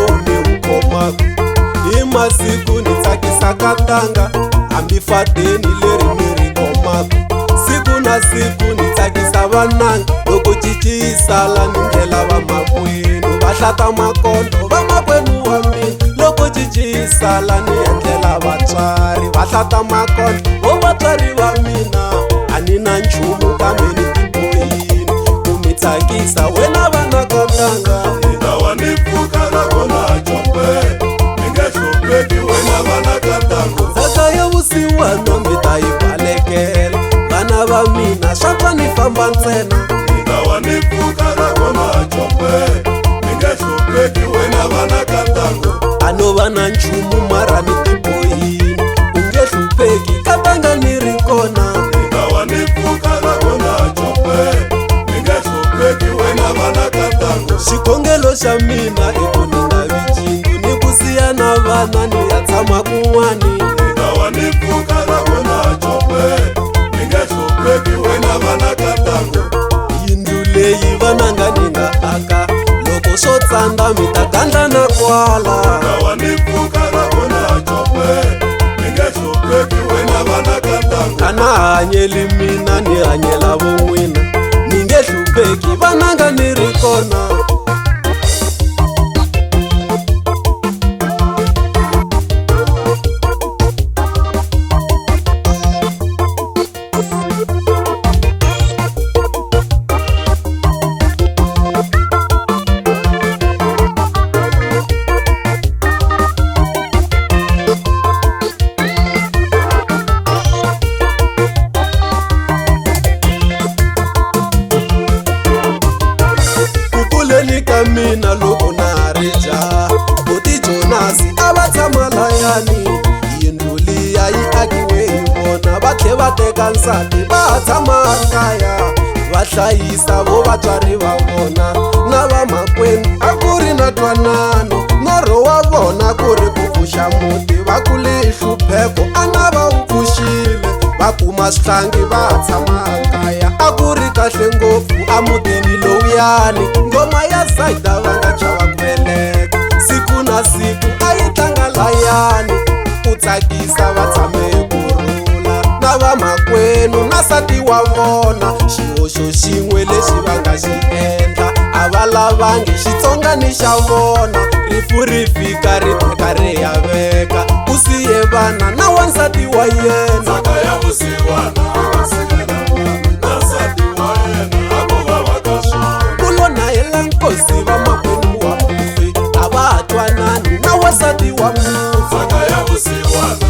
vutomi ukhomaka hi masiku ni tsakisa katanga hambi fadeni leri ni ri khomaka siku na siku ni tsakisa vananga loko cici yi sala ni ndlela vamakwenu va hlata makondo vamakwenu wa mina loko cici yi sala ni endlela vatswari va hlata makondo vo vatswari va mina a ni na nchumu kambe ni tibohini ku mi tsakisa wena vana katanga itawa ni pfuka na kona chombe ninge hlupeki wena vana katanga ndzhaka ya vusiwana mi ta yi balekela vana va mina swa twa ni famba ntsena itawa ni pfuka na kona chombe ninge hlupeki wena vana katanga a no va na nchumu mara ni tibohini u nge hlupheki katanga ni ri kona itawa ni pfuka na kona chombe ninge hlupeki wena vana katanga xikongelo xa mina i ku ni nga vi cincu ni ku siya na vana ni ya tshama kun'wani itawa ni pfuka na kona chombe ninge hlupeki wena vana katanga yindlu leyi vananga ni nga aka loko swo tsandza mi ta gandla na kwala itawa ni pfuka na kona chombe ninge hlupeki wena vana katanga a na hanyeli mina ni hanyela vo n'wina ni nge hlupheki vananga ni ri kona ka mina loko na ha ri jaha boti Jonasi a va tshama layani yindlu liya yi akiwe hi vona va tlhe va teka nsati va ha tshama kaya va hlayisa vo vatswari va vona na vamakwenu a ku ri na twanano norho wa vona ku ri ku pfuxa muti va kule hi hlupheko a na va wu pfuxile va kuma swihlangi va ha tshama kaya a ku ri kahle ngopfu a mutini lowuyani ngoma ya Zaida va nga chava ku veleka siku na siku a yi tlanga layani ku tsakisa va tshame kurhula na vamakwenu na nsati wa vona xihoxo xin'we lexi va nga xi endla a va lavangi xitsongani xa vona rifu ri fika ri teka ri ya veka ku siye vana na wansati wa yena ndzhaka ya vusiwana na nsati wa yena a ku vava ka swona ku lo na hela nkosi vamakwenu wa mufi a va ha twanani na wansati wa mufi ndzhaka ya vusiwana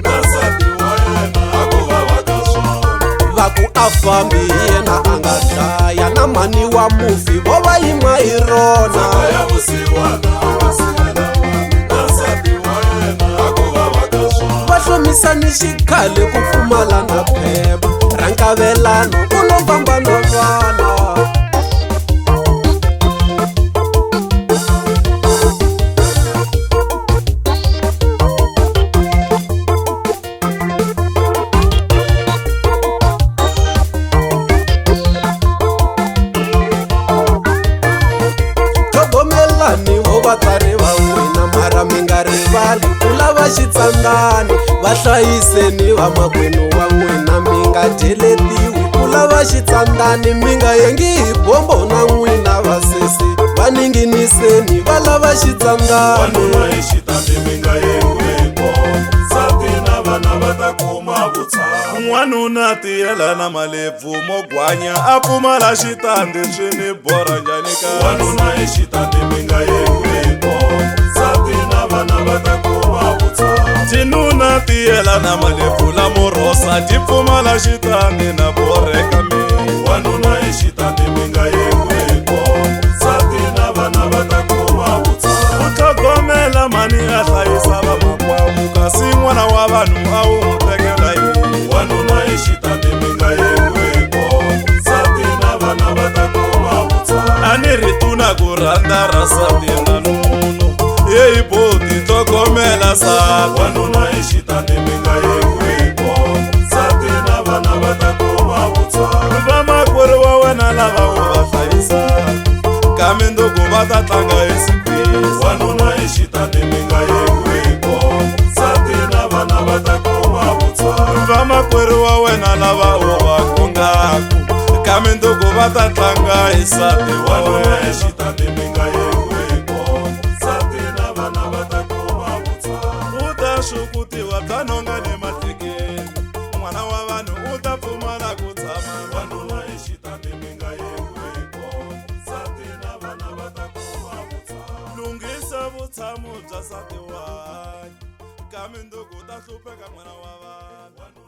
na nsati wa yena a ku vava ka swona va ku a fambi hi yena a nga dlaya na mhani wa mufi vo va yima hi rona ndzhaka ya vusiwana na nsati wa yena a ku vava ka swona va hlomisani xikhale ku pfumala na phepha ra nkavelano ku lo famba no vana thogomelani vo vatswari va n'wina mara mi nga rivali ku lava xitsandzani va hlayiseni vamakwenu wa n'wina mi nga dyeletiwi ku lava xitsandzani mi nga yengi hi bombo na n'wina vasesi va ninginiseni va lava xitsandzani wanuna hi xitandi mi nga yengiwi bombo nsati na vana va ta kuma vutshamo n'wanuna tiyela na malebvu mo gwanya a pfumala xitandi swi ni borha njhani ka wanuna hi xitandi mi nga yengiwi bombo nsati na vana va ta kuma vutshamo tinuna tiyela na malebvu lamo rosa ti pfumala xitandi na borheka mi wanuna hi xitandi mi nga yengiwi bombo nsati na vana va ta kuma vutshamo ku tlhogomela mani a hlayisa vamakwavo kasi n'wana wa vanhu a wu n'wi tekela yini wanuna hi xitandi mi nga yengiwi bombo nsati na vana va ta kuma vutshamo a ni ri tuna ku rhandza ra nsati na nuno yehi boti tlhogomela sati wanuna hi xitandi mi nga yengiwi bombo nsati na vana va ta kuma vutshamo vamakwerhu wa wena lava u va hlayisaka kambe ndoko va ta tlanga esikwini minduku va ta tlanga hi nsati wanuna exitandi mi nga yewepo nsati na vana va ta kuma vutshamo u ta xukutiwa bya nhonga ni matekeni n'wana wa vanhu u ta pfumala ku tshama wanuna exitandi mi nga yewepo nsati na vana va ta kuma vutshamo lunghisa vutshamo bya nsati wanyu ka minduku ta hlupheka n'wana wa vanhu